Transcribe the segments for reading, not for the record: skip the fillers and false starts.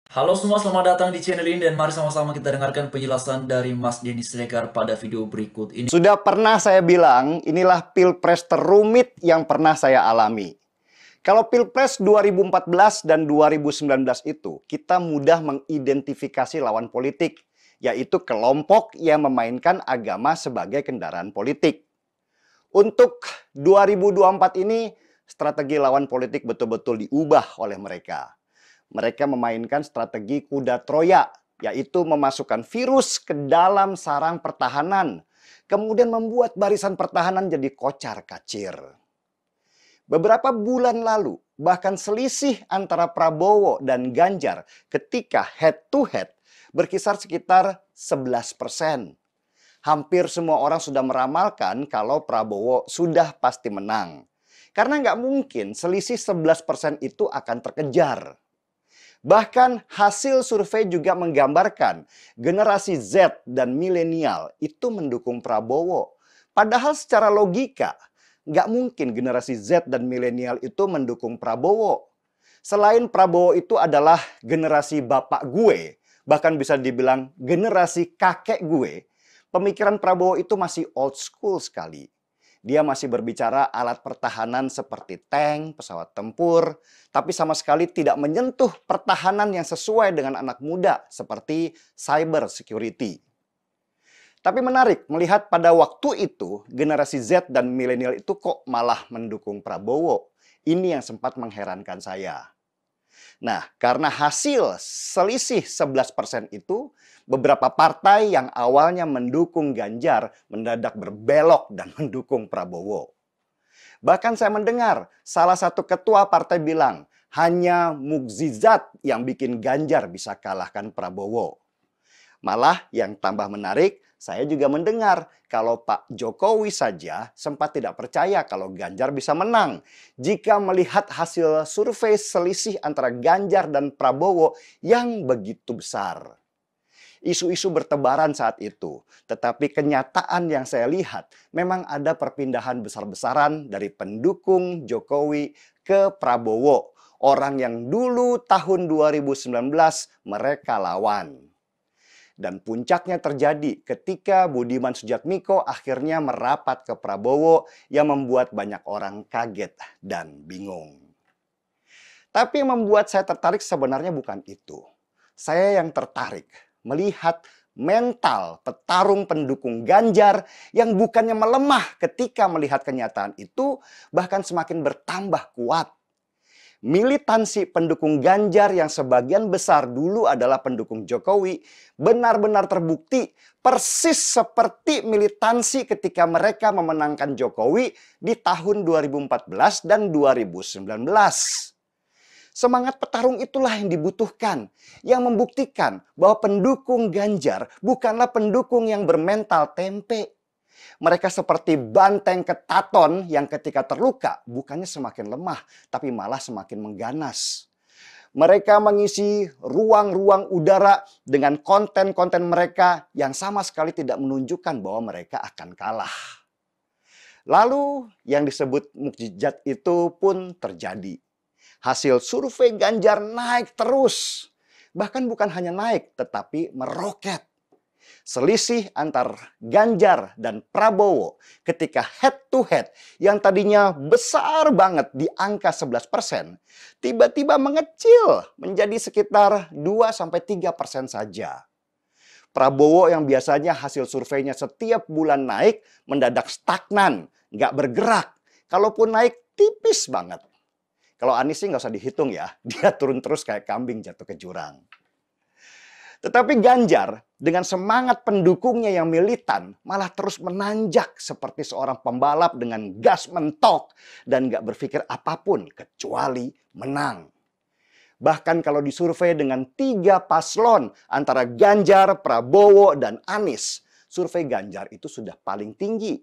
Halo semua, selamat datang di channel ini dan mari sama-sama kita dengarkan penjelasan dari Mas Denny Siregar pada video berikut ini. Sudah pernah saya bilang, inilah pilpres terumit yang pernah saya alami. Kalau pilpres 2014 dan 2019 itu, kita mudah mengidentifikasi lawan politik, yaitu kelompok yang memainkan agama sebagai kendaraan politik. Untuk 2024 ini, strategi lawan politik betul-betul diubah oleh mereka. Mereka memainkan strategi kuda Troya, yaitu memasukkan virus ke dalam sarang pertahanan, kemudian membuat barisan pertahanan jadi kocar-kacir. Beberapa bulan lalu, bahkan selisih antara Prabowo dan Ganjar ketika head to head berkisar sekitar 11%. Hampir semua orang sudah meramalkan kalau Prabowo sudah pasti menang. Karena nggak mungkin selisih 11% itu akan terkejar. Bahkan hasil survei juga menggambarkan generasi Z dan milenial itu mendukung Prabowo. Padahal secara logika, nggak mungkin generasi Z dan milenial itu mendukung Prabowo. Selain Prabowo itu adalah generasi bapak gue, bahkan bisa dibilang generasi kakek gue, pemikiran Prabowo itu masih old school sekali. Dia masih berbicara alat pertahanan seperti tank, pesawat tempur, tapi sama sekali tidak menyentuh pertahanan yang sesuai dengan anak muda seperti cyber security. Tapi menarik melihat pada waktu itu generasi Z dan milenial itu kok malah mendukung Prabowo. Ini yang sempat mengherankan saya. Nah, karena hasil selisih 11% itu, beberapa partai yang awalnya mendukung Ganjar mendadak berbelok dan mendukung Prabowo. Bahkan saya mendengar salah satu ketua partai bilang, hanya mukjizat yang bikin Ganjar bisa kalahkan Prabowo. Malah yang tambah menarik, saya juga mendengar kalau Pak Jokowi saja sempat tidak percaya kalau Ganjar bisa menang jika melihat hasil survei selisih antara Ganjar dan Prabowo yang begitu besar. Isu-isu bertebaran saat itu, tetapi kenyataan yang saya lihat memang ada perpindahan besar-besaran dari pendukung Jokowi ke Prabowo, orang yang dulu tahun 2019 mereka lawan. Dan puncaknya terjadi ketika Budiman Sujatmiko akhirnya merapat ke Prabowo yang membuat banyak orang kaget dan bingung. Tapi yang membuat saya tertarik sebenarnya bukan itu. Saya yang tertarik melihat mental petarung pendukung Ganjar yang bukannya melemah ketika melihat kenyataan itu, bahkan semakin bertambah kuat. Militansi pendukung Ganjar yang sebagian besar dulu adalah pendukung Jokowi benar-benar terbukti persis seperti militansi ketika mereka memenangkan Jokowi di tahun 2014 dan 2019. Semangat petarung itulah yang dibutuhkan, yang membuktikan bahwa pendukung Ganjar bukanlah pendukung yang bermental tempe. Mereka seperti banteng ketaton yang ketika terluka bukannya semakin lemah, tapi malah semakin mengganas. Mereka mengisi ruang-ruang udara dengan konten-konten mereka yang sama sekali tidak menunjukkan bahwa mereka akan kalah. Lalu yang disebut mukjizat itu pun terjadi. Hasil survei Ganjar naik terus. Bahkan bukan hanya naik, tetapi meroket. Selisih antar Ganjar dan Prabowo ketika head to head yang tadinya besar banget di angka 11%, tiba-tiba mengecil menjadi sekitar 2-3% saja. Prabowo yang biasanya hasil surveinya setiap bulan naik, mendadak stagnan, nggak bergerak. Kalaupun naik, tipis banget. Kalau Anies sih nggak usah dihitung ya, dia turun terus kayak kambing jatuh ke jurang. Tetapi Ganjar dengan semangat pendukungnya yang militan malah terus menanjak seperti seorang pembalap dengan gas mentok dan gak berpikir apapun kecuali menang. Bahkan kalau disurvei dengan 3 paslon antara Ganjar, Prabowo, dan Anies, survei Ganjar itu sudah paling tinggi.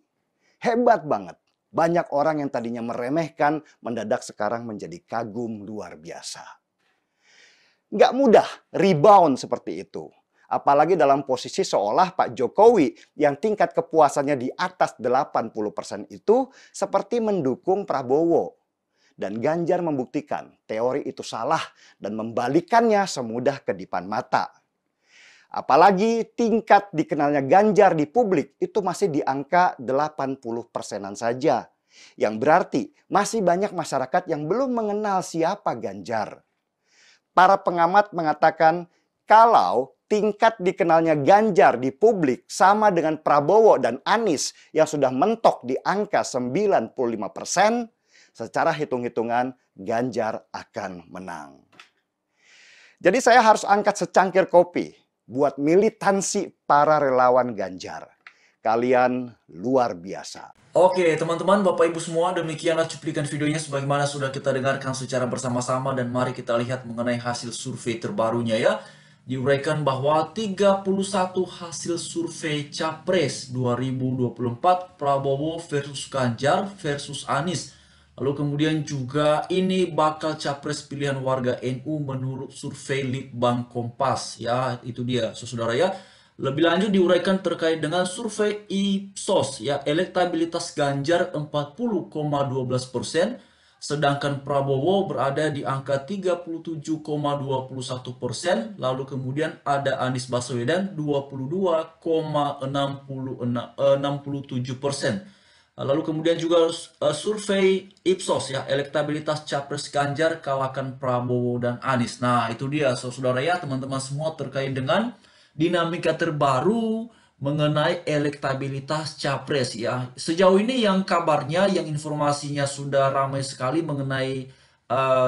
Hebat banget. Banyak orang yang tadinya meremehkan mendadak sekarang menjadi kagum luar biasa. Nggak mudah rebound seperti itu. Apalagi dalam posisi seolah Pak Jokowi yang tingkat kepuasannya di atas 80% itu seperti mendukung Prabowo. Dan Ganjar membuktikan teori itu salah dan membalikannya semudah kedipan mata. Apalagi tingkat dikenalnya Ganjar di publik itu masih di angka 80%-an saja. Yang berarti masih banyak masyarakat yang belum mengenal siapa Ganjar. Para pengamat mengatakan kalau tingkat dikenalnya Ganjar di publik sama dengan Prabowo dan Anies yang sudah mentok di angka 95%, secara hitung-hitungan Ganjar akan menang. Jadi saya harus angkat secangkir kopi buat militansi para relawan Ganjar. Kalian luar biasa. Oke, teman-teman, Bapak Ibu semua, demikianlah cuplikan videonya sebagaimana sudah kita dengarkan secara bersama-sama dan mari kita lihat mengenai hasil survei terbarunya ya. Diuraikan bahwa 31 hasil survei Capres 2024 Prabowo versus Ganjar versus Anies. Lalu kemudian juga ini bakal capres pilihan warga NU menurut survei Litbang Kompas ya, itu dia saudara ya. Lebih lanjut diuraikan terkait dengan survei Ipsos ya, elektabilitas Ganjar 40,12%, sedangkan Prabowo berada di angka 37,21%, lalu kemudian ada Anies Baswedan 22,67%. Lalu kemudian juga survei Ipsos ya, elektabilitas Capres Ganjar kalahkan Prabowo dan Anies. Nah, itu dia saudara ya, teman-teman semua terkait dengan dinamika terbaru mengenai elektabilitas Capres ya. Sejauh ini yang kabarnya, yang informasinya sudah ramai sekali mengenai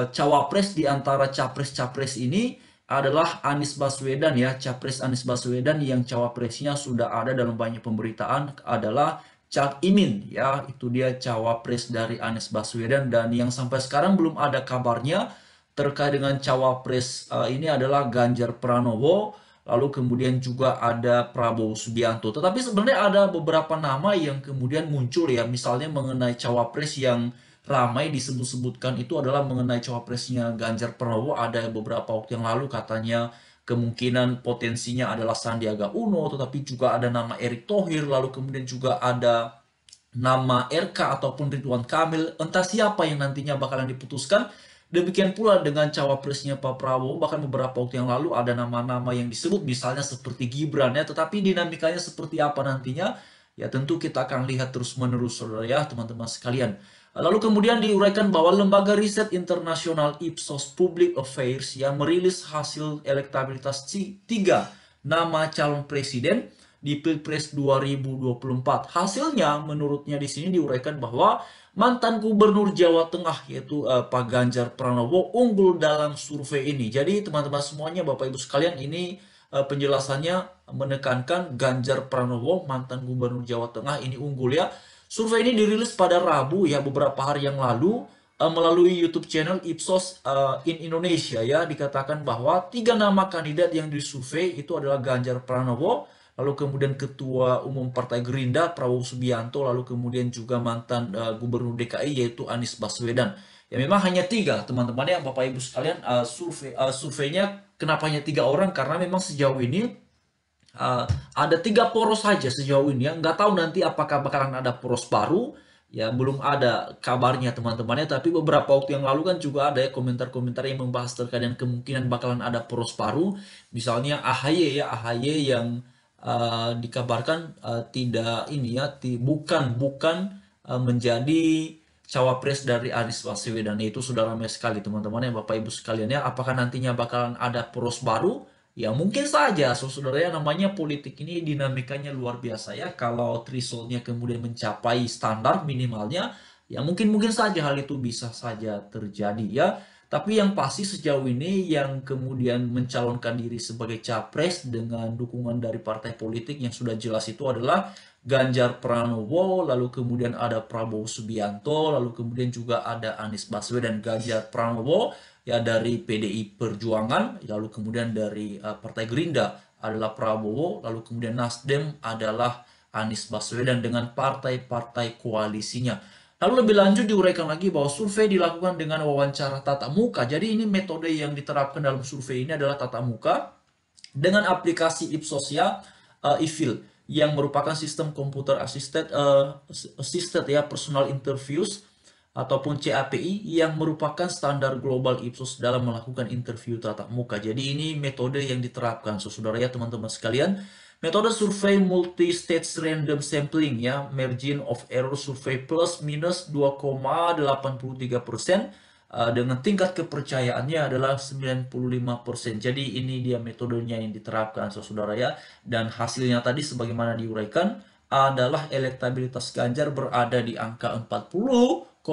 cawapres di antara capres-capres ini adalah Anies Baswedan ya, Capres Anies Baswedan yang cawapresnya sudah ada dalam banyak pemberitaan adalah Cak Imin ya, itu dia cawapres dari Anies Baswedan dan yang sampai sekarang belum ada kabarnya terkait dengan cawapres ini adalah Ganjar Pranowo, lalu kemudian juga ada Prabowo Subianto. Tetapi sebenarnya ada beberapa nama yang kemudian muncul ya, misalnya mengenai cawapres yang ramai disebut-sebutkan itu adalah mengenai cawapresnya Ganjar Pranowo. Ada beberapa waktu yang lalu katanya kemungkinan potensinya adalah Sandiaga Uno, tetapi juga ada nama Erick Thohir, lalu kemudian juga ada nama RK ataupun Ridwan Kamil, entah siapa yang nantinya bakalan diputuskan. Demikian pula dengan cawapresnya Pak Prabowo, bahkan beberapa waktu yang lalu ada nama-nama yang disebut misalnya seperti Gibran ya, tetapi dinamikanya seperti apa nantinya, ya tentu kita akan lihat terus-menerus saudara ya teman-teman sekalian. Lalu kemudian diuraikan bahwa lembaga riset internasional Ipsos Public Affairs yang merilis hasil elektabilitas tiga nama calon presiden di Pilpres 2024. Hasilnya menurutnya di sini diuraikan bahwa mantan gubernur Jawa Tengah yaitu Pak Ganjar Pranowo unggul dalam survei ini. Jadi teman-teman semuanya, Bapak Ibu sekalian, ini penjelasannya menekankan Ganjar Pranowo mantan gubernur Jawa Tengah ini unggul ya. Survei ini dirilis pada Rabu ya, beberapa hari yang lalu melalui YouTube channel Ipsos in Indonesia ya. Dikatakan bahwa 3 nama kandidat yang disurvei itu adalah Ganjar Pranowo, lalu kemudian Ketua Umum Partai Gerindra Prabowo Subianto, lalu kemudian juga mantan Gubernur DKI yaitu Anies Baswedan. Ya memang hanya 3 teman-teman ya Bapak Ibu sekalian, surveinya kenapa hanya 3 orang, karena memang sejauh ini ada 3 poros saja sejauh ini ya. Nggak tahu nanti apakah bakalan ada poros baru ya, belum ada kabarnya teman-temannya. Tapi beberapa waktu yang lalu kan juga ada ya komentar-komentar yang membahas terkait dengan kemungkinan bakalan ada poros baru, misalnya AHY ya, AHY yang dikabarkan tidak ini ya, bukan menjadi cawapres dari Anies Baswedan. Itu sudah ramai sekali teman-teman ya Bapak Ibu sekalian ya. Apakah nantinya bakalan ada poros baru? Ya mungkin saja, saudara ya, namanya politik ini dinamikanya luar biasa ya. Kalau thresholdnya kemudian mencapai standar minimalnya, ya mungkin saja hal itu bisa saja terjadi ya. Tapi yang pasti sejauh ini yang kemudian mencalonkan diri sebagai capres dengan dukungan dari partai politik yang sudah jelas itu adalah Ganjar Pranowo, lalu kemudian ada Prabowo Subianto, lalu kemudian juga ada Anies Baswedan. Ganjar Pranowo ya dari PDI Perjuangan, lalu kemudian dari Partai Gerindra adalah Prabowo, lalu kemudian Nasdem adalah Anies Baswedan dengan partai-partai koalisinya. Lalu lebih lanjut diuraikan lagi bahwa survei dilakukan dengan wawancara tatap muka. Jadi ini metode yang diterapkan dalam survei ini adalah tatap muka dengan aplikasi Ipsos ya, Ifil, yang merupakan sistem komputer assisted ya, personal interviews ataupun CAPI yang merupakan standar global Ipsos dalam melakukan interview tatap muka. Jadi ini metode yang diterapkan, saudara ya teman-teman sekalian. Metode survei multi-stage random sampling ya, margin of error survei plus minus 2,83%, dengan tingkat kepercayaannya adalah 95%. Jadi ini dia metodenya yang diterapkan, saudara ya. Dan hasilnya tadi sebagaimana diuraikan adalah elektabilitas Ganjar berada di angka 40,12%.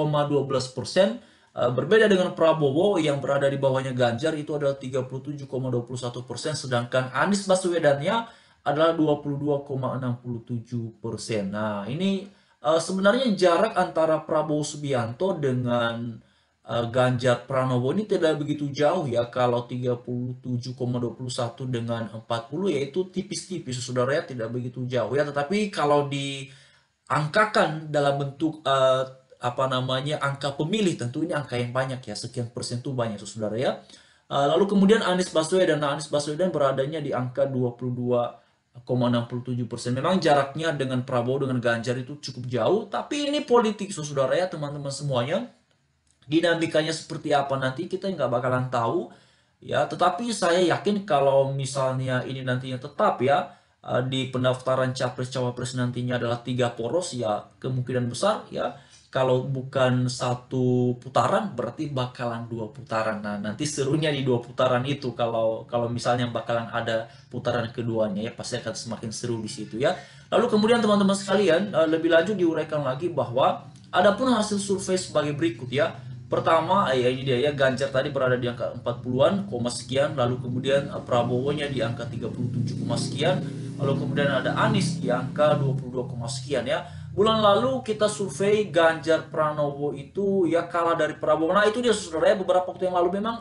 Berbeda dengan Prabowo yang berada di bawahnya Ganjar itu adalah 37,21%, sedangkan Anies Baswedannya adalah 22,67%. Nah, ini sebenarnya jarak antara Prabowo Subianto dengan Ganjar Pranowo ini tidak begitu jauh ya. Kalau 37,21 dengan 40 yaitu tipis-tipis, saudara ya, tidak begitu jauh ya. Tetapi kalau diangkakan dalam bentuk apa namanya, angka pemilih, tentu ini angka yang banyak ya, sekian persen itu banyak saudara ya. Lalu kemudian Anies Baswedan beradanya di angka 22,67%. Memang jaraknya dengan Prabowo dengan Ganjar itu cukup jauh, tapi ini politik saudara ya teman-teman semuanya. Dinamikanya seperti apa nanti kita nggak bakalan tahu ya, tetapi saya yakin kalau misalnya ini nantinya tetap ya, di pendaftaran capres cawapres nantinya adalah 3 poros ya, kemungkinan besar ya kalau bukan 1 putaran berarti bakalan 2 putaran. Nah, nanti serunya di 2 putaran itu, kalau kalau misalnya bakalan ada putaran keduanya ya, pasti akan semakin seru di situ ya. Lalu kemudian teman-teman sekalian, lebih lanjut diuraikan lagi bahwa adapun hasil survei sebagai berikut ya. Pertama, ya ini dia ya, Ganjar tadi berada di angka 40-an, sekian, lalu kemudian Prabowo-nya di angka 37, sekian, lalu kemudian ada Anies di angka 22, sekian ya. Bulan lalu kita survei Ganjar Pranowo itu ya kalah dari Prabowo. Nah, itu dia saudara ya, beberapa waktu yang lalu memang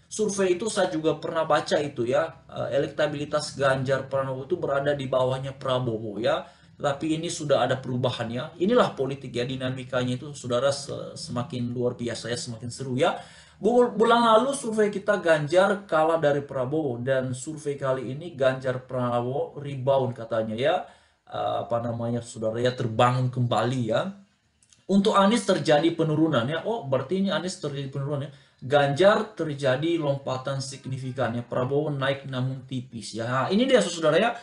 survei itu saya juga pernah baca itu ya, elektabilitas Ganjar Pranowo itu berada di bawahnya Prabowo ya. Tapi ini sudah ada perubahannya. Inilah politik ya, dinamikanya itu saudara semakin luar biasa ya, semakin seru ya. Bulan lalu survei kita Ganjar kalah dari Prabowo, dan survei kali ini Ganjar Prabowo rebound katanya ya. Apa namanya saudara ya, terbangun kembali ya. Untuk Anies terjadi penurunan ya. Oh, berarti ini Anies terjadi penurunan ya. Ganjar terjadi lompatan signifikan ya. Prabowo naik namun tipis ya. Nah, ini dia saudara ya.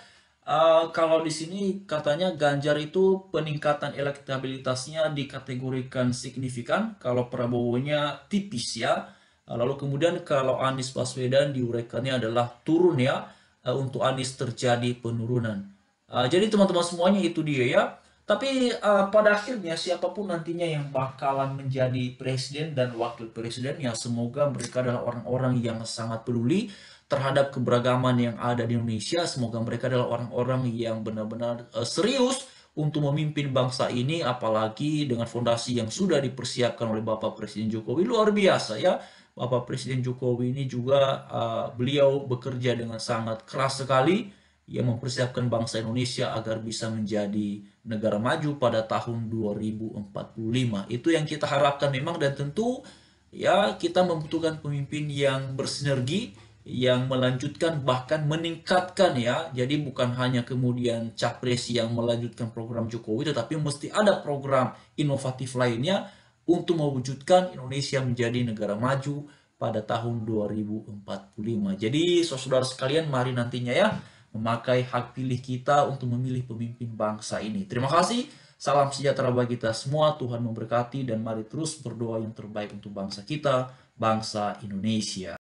Kalau di sini katanya Ganjar itu peningkatan elektabilitasnya dikategorikan signifikan, kalau Prabowo-nya tipis ya. Lalu kemudian kalau Anies Baswedan diuraikannya adalah turun ya. Untuk Anies terjadi penurunan. Jadi teman-teman semuanya itu dia ya. Tapi pada akhirnya siapapun nantinya yang bakalan menjadi presiden dan wakil presiden ya, semoga mereka adalah orang-orang yang sangat peduli terhadap keberagaman yang ada di Indonesia. Semoga mereka adalah orang-orang yang benar-benar serius untuk memimpin bangsa ini, apalagi dengan fondasi yang sudah dipersiapkan oleh Bapak Presiden Jokowi. Luar biasa ya. Bapak Presiden Jokowi ini juga beliau bekerja dengan sangat keras sekali yang mempersiapkan bangsa Indonesia agar bisa menjadi negara maju pada tahun 2045. Itu yang kita harapkan memang, dan tentu ya kita membutuhkan pemimpin yang bersinergi, yang melanjutkan bahkan meningkatkan ya. Jadi bukan hanya kemudian capres yang melanjutkan program Jokowi, tetapi mesti ada program inovatif lainnya untuk mewujudkan Indonesia menjadi negara maju pada tahun 2045. Jadi saudara sekalian, mari nantinya ya memakai hak pilih kita untuk memilih pemimpin bangsa ini. Terima kasih. Salam sejahtera bagi kita semua. Tuhan memberkati, dan mari terus berdoa yang terbaik untuk bangsa kita, bangsa Indonesia.